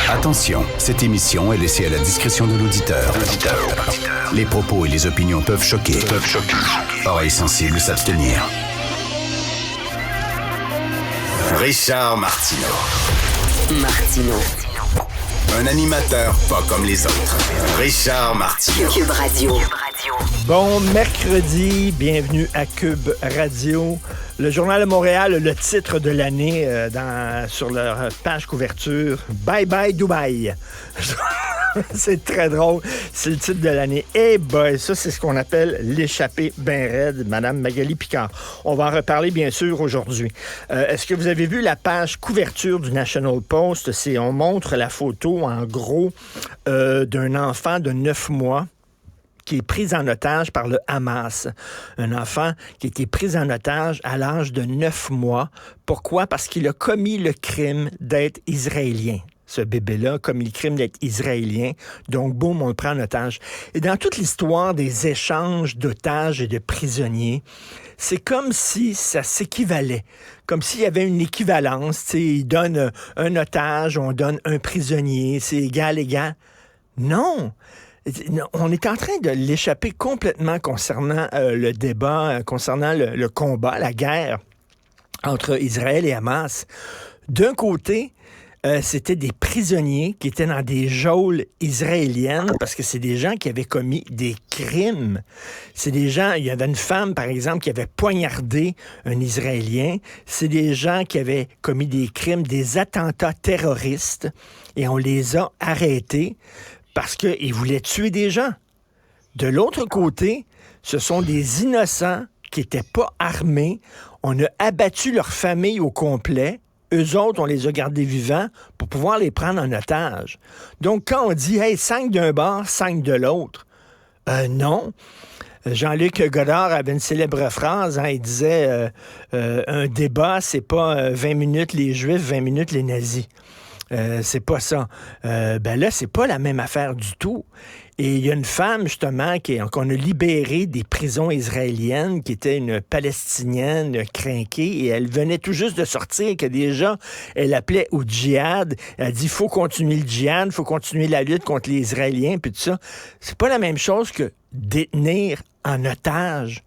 Attention, cette émission est laissée à la discrétion de l'auditeur. Les propos et les opinions peuvent choquer. Oreilles sensibles s'abstenir. Richard Martineau. Un animateur pas comme les autres. Richard Martineau. Cube Radio. Bon mercredi, bienvenue à Cube Radio. Le Journal de Montréal, le titre de l'année sur leur page couverture, Bye Bye Dubaï. C'est très drôle, c'est le titre de l'année. Eh boy, ça c'est ce qu'on appelle l'échappée ben raide, Madame Magali Picard. On va en reparler bien sûr aujourd'hui. Est-ce que vous avez vu la page couverture du National Post? On montre la photo en gros d'un enfant de 9 mois qui est pris en otage par le Hamas. Un enfant qui a été pris en otage à l'âge de 9 mois. Pourquoi? Parce qu'il a commis le crime d'être israélien. Ce bébé-là a commis le crime d'être israélien. Donc, boum, on le prend en otage. Et dans toute l'histoire des échanges d'otages et de prisonniers, c'est comme si ça s'équivalait. Comme s'il y avait une équivalence. T'sais, ils donnent un otage, on donne un prisonnier. C'est égal. Non! On est en train de l'échapper complètement concernant le débat, concernant le combat, la guerre entre Israël et Hamas. D'un côté, c'était des prisonniers qui étaient dans des geôles israéliennes parce que c'est des gens qui avaient commis des crimes. C'est des gens, il y avait une femme, par exemple, qui avait poignardé un Israélien. C'est des gens qui avaient commis des crimes, des attentats terroristes, et on les a arrêtés parce qu'ils voulaient tuer des gens. De l'autre côté, ce sont des innocents qui n'étaient pas armés. On a abattu leur famille au complet. Eux autres, on les a gardés vivants pour pouvoir les prendre en otage. Donc, quand on dit « Hey, 5 d'un bord, 5 de l'autre », non. Jean-Luc Godard avait une célèbre phrase, il disait un débat, c'est pas 20 minutes les Juifs, 20 minutes les nazis. C'est pas ça. Là, c'est pas la même affaire du tout. Et il y a une femme, justement, qu'on a libérée des prisons israéliennes, qui était une Palestinienne crinquée, et elle venait tout juste de sortir, que déjà, elle appelait au djihad. Elle dit, faut continuer le djihad, faut continuer la lutte contre les Israéliens, puis tout ça. C'est pas la même chose que détenir en otage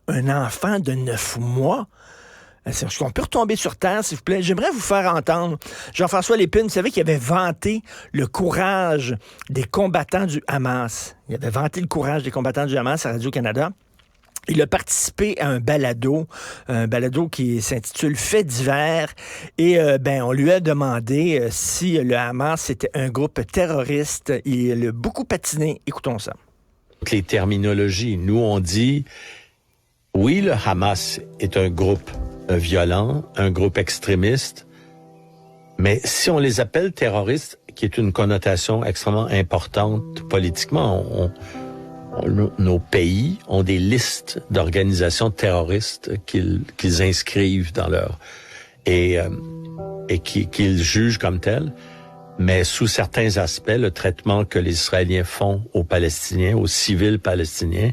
un enfant de 9 mois. Est-ce qu'on peut retomber sur terre, s'il vous plaît? J'aimerais vous faire entendre Jean-François Lépine, vous savez qu'il avait vanté le courage des combattants du Hamas. Il avait vanté le courage des combattants du Hamas à Radio-Canada. Il a participé à un balado qui s'intitule « Faits divers » et on lui a demandé si le Hamas était un groupe terroriste. Il a beaucoup patiné. Écoutons ça. Les terminologies. Nous, on dit, oui, le Hamas est un groupe violent, un groupe extrémiste, mais si on les appelle terroristes, qui est une connotation extrêmement importante politiquement, nos pays ont des listes d'organisations terroristes qu'ils inscrivent dans leur et qu'ils jugent comme telles, mais sous certains aspects, le traitement que les Israéliens font aux Palestiniens, aux civils palestiniens,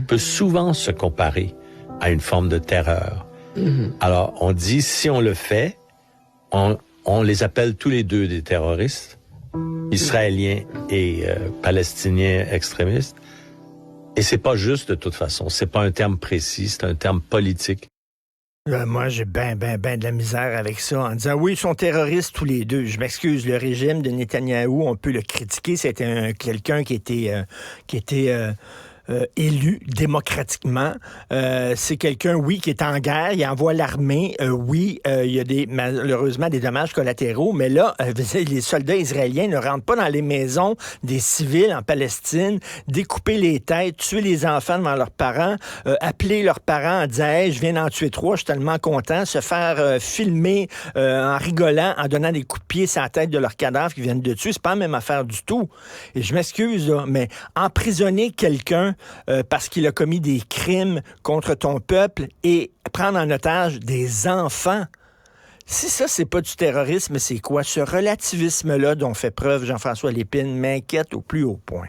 peut souvent se comparer à une forme de terreur. Alors, on dit, si on le fait, on les appelle tous les deux des terroristes, israéliens et palestiniens extrémistes. Et c'est pas juste de toute façon. C'est pas un terme précis, c'est un terme politique. Moi, j'ai ben de la misère avec ça, en disant, oui, ils sont terroristes tous les deux. Je m'excuse, le régime de Netanyahou, on peut le critiquer. C'était quelqu'un qui était élu démocratiquement. C'est quelqu'un, oui, qui est en guerre, il envoie l'armée, oui, il y a malheureusement des dommages collatéraux, mais là, les soldats israéliens ne rentrent pas dans les maisons des civils en Palestine, découper les têtes, tuer les enfants devant leurs parents, appeler leurs parents en disant « Hey, je viens d'en tuer 3, je suis tellement content », se faire filmer en rigolant, en donnant des coups de pied sur la tête de leurs cadavres qu'ils viennent de tuer, c'est pas la même affaire du tout. Et je m'excuse, là, mais emprisonner quelqu'un parce qu'il a commis des crimes contre ton peuple et prendre en otage des enfants. Si ça, c'est pas du terrorisme, c'est quoi? Ce relativisme-là dont fait preuve Jean-François Lépine m'inquiète au plus haut point.